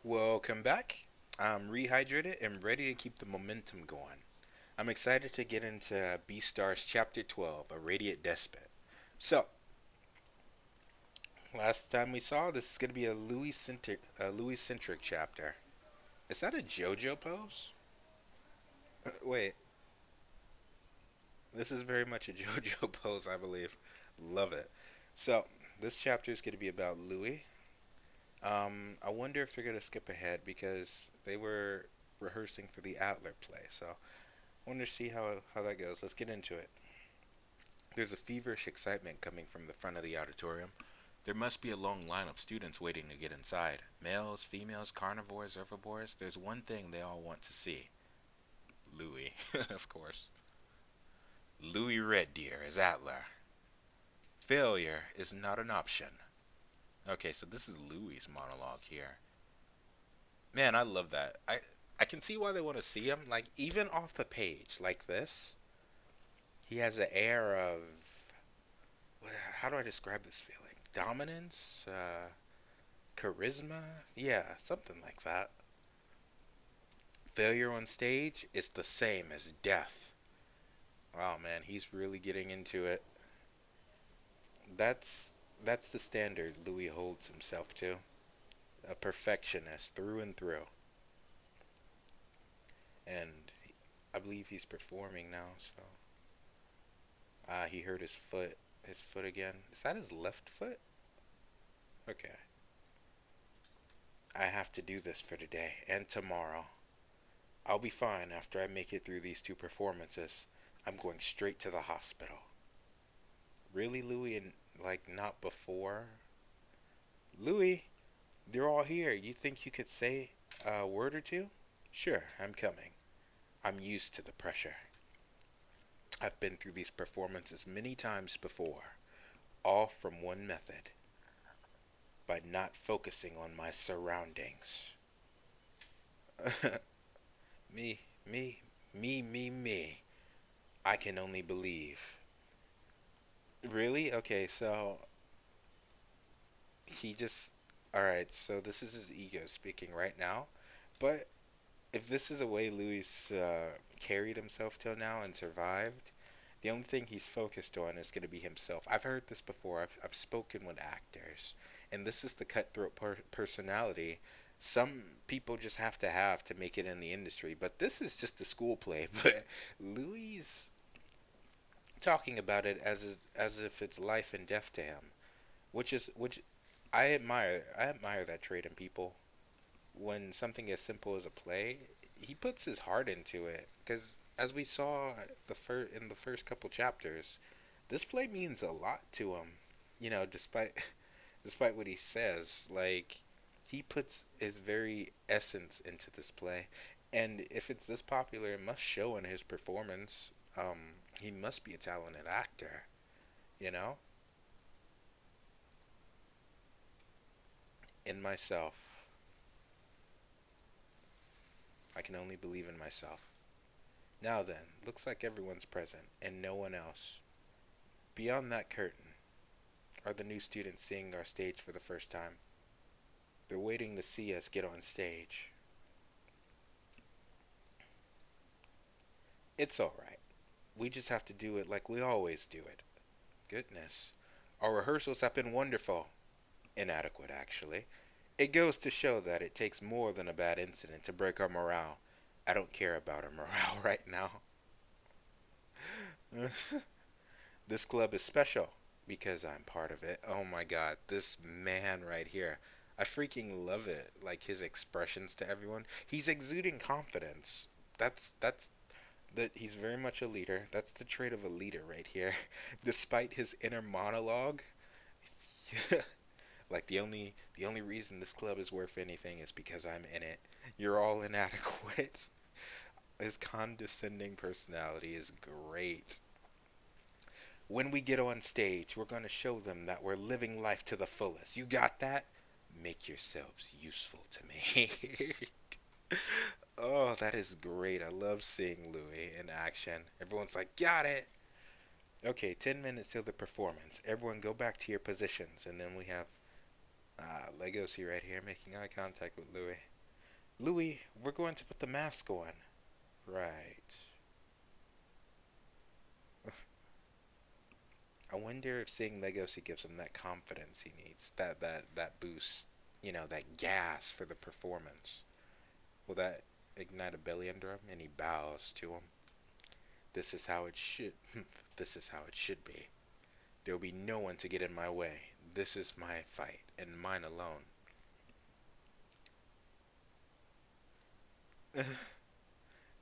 Welcome back. I'm rehydrated and ready to keep the momentum going. I'm excited to get into Beastars Chapter 12, A Radiant Despot. So, last time we saw, this is going to be a Louis-centric chapter. Is that a JoJo pose? Wait, this is very much a JoJo pose, I believe. Love it. So, this chapter is going to be about Louis. I wonder if they're going to skip ahead because they were rehearsing for the Adler play. So, I wonder to see how that goes. Let's get into it. There's a feverish excitement coming from the front of the auditorium. There must be a long line of students waiting to get inside. Males, females, carnivores, herbivores. There's one thing they all want to see. Louis, of course. Louis Red Deer as Atler. Failure is not an option. Okay, so this is Louis's monologue here. Man, I love that. I can see why they want to see him. Like even off the page, like this, he has an air of how do I describe this feeling? Dominance, charisma, yeah, something like that. Failure on stage is the same as death. Wow, man, he's really getting into it. That's that's the standard Louis holds himself to. A perfectionist through and through. And I believe he's performing now, so he hurt his foot again. Is that his left foot? Okay. I have to do this for today and tomorrow. I'll be fine after I make it through these two performances. I'm going straight to the hospital. Really, Louis? And like not before? Louis, they're all here. You think you could say a word or two? Sure, I'm coming. I'm used to the pressure. I've been through these performances many times before, all from one method by not focusing on my surroundings. me, me. I can only believe. Really? Okay, so he just. Alright, so this is his ego speaking right now. But if this is a way Louis carried himself till now and survived, the only thing he's focused on is going to be himself. I've heard this before. I've spoken with actors, and this is the cutthroat personality some people just have to make it in the industry. But this is just a school play. But Louis talking about it as if it's life and death to him, which I admire. I admire that trait in people. When something as simple as a play, he puts his heart into it. Because as we saw in the first couple chapters, this play means a lot to him. Despite despite what he says, like he puts his very essence into this play. And if it's this popular, it must show in his performance. He must be a talented actor, you know? In myself. I can only believe in myself. Now then, looks like everyone's present, and no one else. Beyond that curtain are the new students seeing our stage for the first time. They're waiting to see us get on stage. It's alright. We just have to do it like we always do it. Goodness. Our rehearsals have been wonderful. Inadequate, actually. It goes to show that it takes more than a bad incident to break our morale. I don't care about our morale right now. This club is special because I'm part of it. Oh my god, this man right here. I freaking love it. Like his expressions to everyone. He's exuding confidence. That's that he's very much a leader. That's the trait of a leader right here. Despite his inner monologue, like the only reason this club is worth anything is because I'm in it. You're all inadequate. His condescending personality is great. When we get on stage, we're going to show them that we're living life to the fullest. You got that? Make yourselves useful to me. Oh, that is great. I love seeing Louis in action. Everyone's like, got it. Okay, 10 minutes till the performance. Everyone go back to your positions. And then we have Legosi right here making eye contact with Louis. Louis, we're going to put the mask on. Right. I wonder if seeing Legosi gives him that confidence he needs, that boost, that gas for the performance. Will that ignite a belly under him? And he bows to him. This is how it should. This is how it should be. There will be no one to get in my way. This is my fight, and mine alone.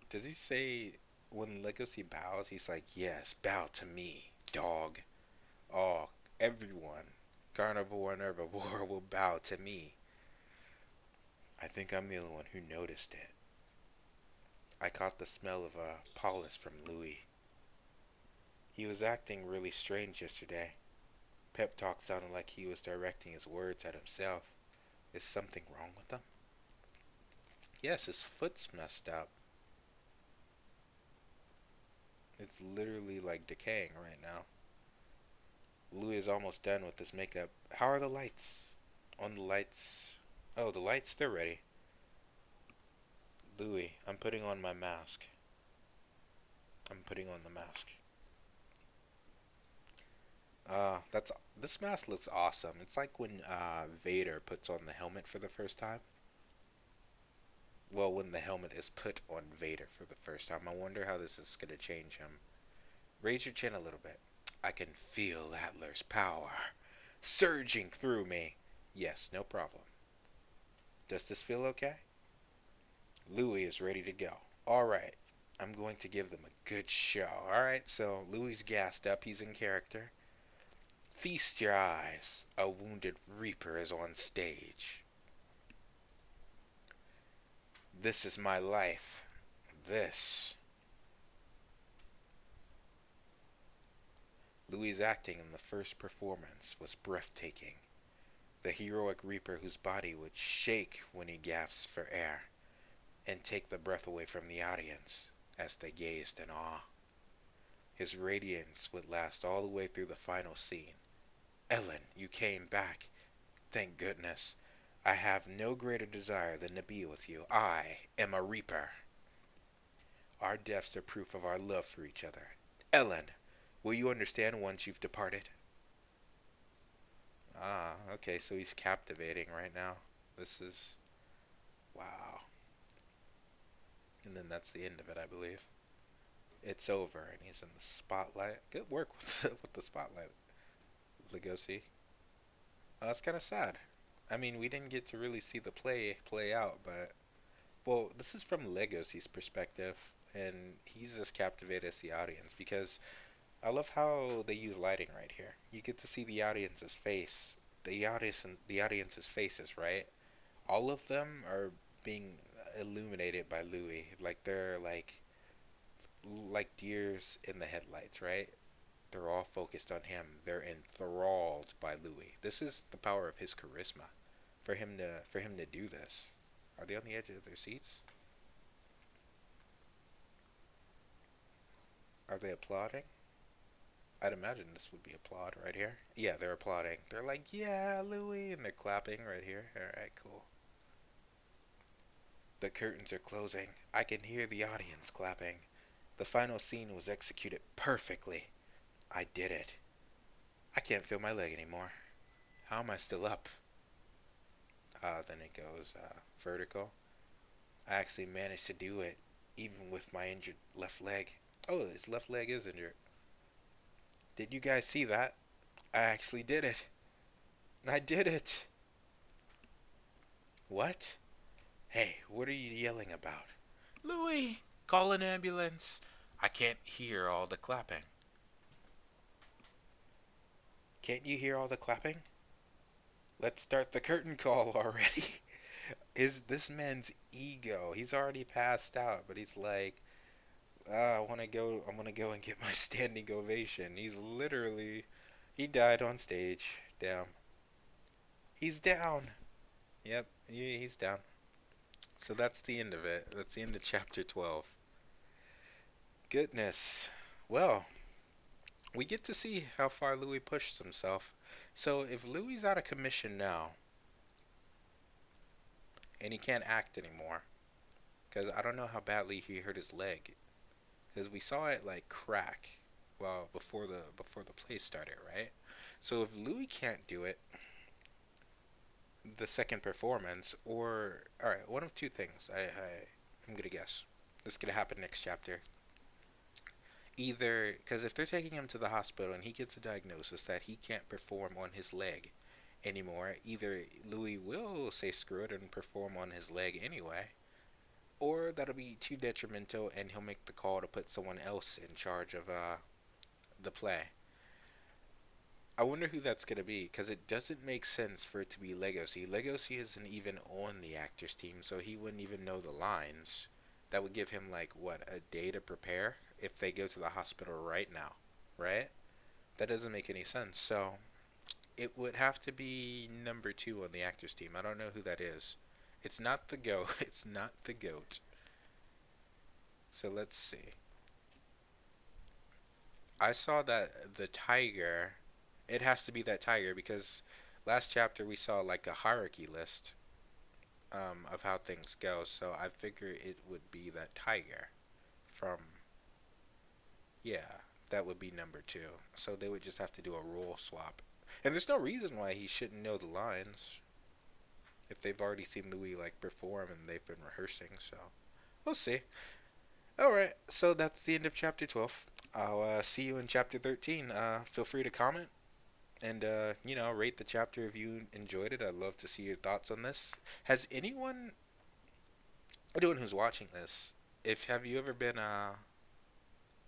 Does he say when Legacy bows, he's like, yes, bow to me, dog. All, everyone, carnivore and herbivore will bow to me. I think I'm the only one who noticed it. I caught the smell of a polis from Louis. He was acting really strange yesterday. Pep talk sounded like he was directing his words at himself. Is something wrong with him? Yes, his foot's messed up. It's literally like decaying right now. Louis is almost done with his makeup. How are the lights? On the lights. Oh, the lights, they're ready. Louis, I'm putting on my mask. I'm putting on the mask. That's this mask looks awesome. It's like when Vader puts on the helmet for the first time. Well, when the helmet is put on Vader for the first time. I wonder how this is gonna change him. Raise your chin a little bit. I can feel Adler's power surging through me. Yes, no problem. Does this feel okay? Louis is ready to go. Alright, I'm going to give them a good show. Alright, so Louis gassed up. He's in character. Feast your eyes. A wounded reaper is on stage. This is my life. This. Louis' acting in the first performance was breathtaking. The heroic reaper whose body would shake when he gasped for air and take the breath away from the audience as they gazed in awe. His radiance would last all the way through the final scene. Ellen, you came back. Thank goodness. I have no greater desire than to be with you. I am a reaper. Our deaths are proof of our love for each other. Ellen, will you understand once you've departed? Ah, okay, so he's captivating right now. This is... wow. And then that's the end of it, I believe. It's over, and he's in the spotlight. Good work with the spotlight, Legosi. It's kind of sad. I mean, we didn't get to really see the play out, but... well, this is from Legosi's perspective, and he's as captivated as the audience, because I love how they use lighting right here. You get to see the audience's face, the audience's faces, right? All of them are being illuminated by Louis, like they're like deers in the headlights, right? They're all focused on him. They're enthralled by Louis. This is the power of his charisma, for him to do this. Are they on the edge of their seats? Are they applauding? I'd imagine this would be applaud right here. Yeah, they're applauding. They're like, yeah, Louis, and they're clapping right here. Alright, cool. The curtains are closing. I can hear the audience clapping. The final scene was executed perfectly. I did it. I can't feel my leg anymore. How am I still up? Then it goes vertical. I actually managed to do it, even with my injured left leg. Oh, his left leg is injured. Did you guys see that? I actually did it. I did it. What? Hey, what are you yelling about? Louis, call an ambulance. I can't hear all the clapping. Can't you hear all the clapping? Let's start the curtain call already. Is this man's ego? He's already passed out, but he's like, I want to go. I'm gonna go and get my standing ovation. He died on stage. Damn. He's down. Yep, he's down. So that's the end of it. That's the end of chapter 12. Goodness. Well, we get to see how far Louis pushed himself. So if Louis's out of commission now, and he can't act anymore. Because I don't know how badly he hurt his leg. Because we saw it like crack, well, before the play started, right? So if Louis can't do it, the second performance, or all right, one of two things. I'm gonna guess. This is gonna happen next chapter. Either because if they're taking him to the hospital and he gets a diagnosis that he can't perform on his leg anymore, either Louis will say screw it and perform on his leg anyway, or that'll be too detrimental and he'll make the call to put someone else in charge of the play. I wonder who that's gonna be because it doesn't make sense for it to be Legacy. Legacy isn't even on the actors team, so he wouldn't even know the lines. That would give him like what, a day to prepare if they go to the hospital right now, right? That doesn't make any sense. So it would have to be number two on the actors team. I don't know who that is. It's not the goat. It's not the goat. So let's see. I saw that the tiger. It has to be that tiger because last chapter we saw like a hierarchy list of how things go. So I figure it would be that tiger from, yeah, that would be number two. So they would just have to do a role swap. And there's no reason why he shouldn't know the lines if they've already seen Louis like perform and they've been rehearsing. So we'll see. All right, so that's the end of chapter 12. I'll see you in chapter 13. Feel free to comment and rate the chapter if you enjoyed it. I'd love to see your thoughts on this. Has anyone who's watching this, if have you ever been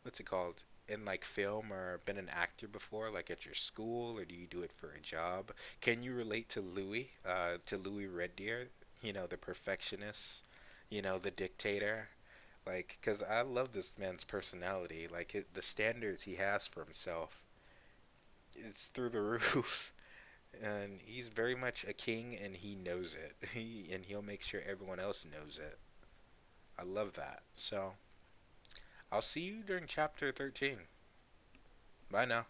what's it called, in like film or been an actor before, like at your school, or do you do it for a job? Can you relate to Louis Red Deer? The perfectionist, the dictator. Like, cause I love this man's personality. Like the standards he has for himself, it's through the roof. And he's very much a king, and he knows it. He'll make sure everyone else knows it. I love that. So I'll see you during chapter 13. Bye now.